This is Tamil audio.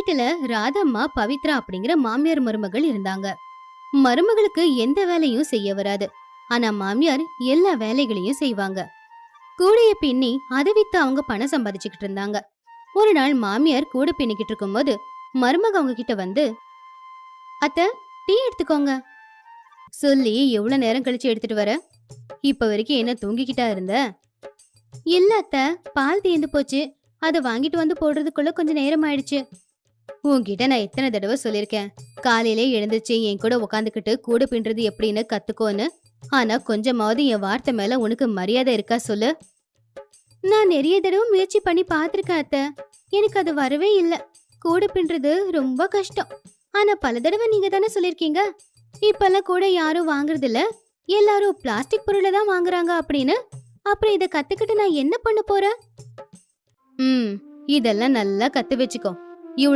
வீட்டுல ராதம்மா பவித்ரா அப்படிங்கிற மாமியார் மருமகள் இருந்தாங்க. மருமகளுக்கு எந்த வேலையும் செய்ய வராது. ஆனா மாமியார் எல்லா வேலைகளையும் செய்வாங்க. கூடைய பின்னி அதை வித்து அவங்க பணம் சம்பாதிச்சுக்கிட்டு இருந்தாங்க. ஒரு நாள் மாமியார் கூட பின்னிக்கிட்டு இருக்கும்போது மருமக அவங்க கிட்ட வந்து, அத்தை, டீ எடுத்துக்கோங்க சொல்லி, எவ்வளவு நேரம் கழிச்சு எடுத்துட்டு வர? இப்ப வரைக்கும் என்ன தூங்கிக்கிட்டா இருந்த? இல்ல அத்தை, பால் தீர்ந்து போச்சு. அதை வாங்கிட்டு வந்து போடுறதுக்குள்ள கொஞ்சம் நேரம் ஆயிடுச்சு. உன்கிட்ட நான் எத்தனை தடவை சொல்லிருக்கேன், காலையிலே எழுந்துச்சு என் கூட உக்காந்துக்கிட்டு கூட பின்றது எப்படின்னு கத்துக்கோன்னு. ஆனா கொஞ்சமாவது என் வார்த்தை மேல உனக்கு மரியாதை இருக்கா சொல்லு? நான் நிறைய தடவை முயற்சி பண்ணி பாத்திருக்கேன் அத்தை, எனக்கு அது வரவே இல்ல. கூட பின்றது ரொம்ப கஷ்டம். ஆனா பல தடவை நீங்க தானே சொல்லிருக்கீங்க, இப்பெல்லாம் கூட யாரும் வாங்குறது இல்ல, எல்லாரும் பிளாஸ்டிக் பொருளை தான் வாங்குறாங்க அப்படின்னு. அப்புறம் இதை கத்துக்கிட்டு நான் என்ன பண்ண போறேன்? இதெல்லாம் நல்லா கத்து வச்சுக்கோ.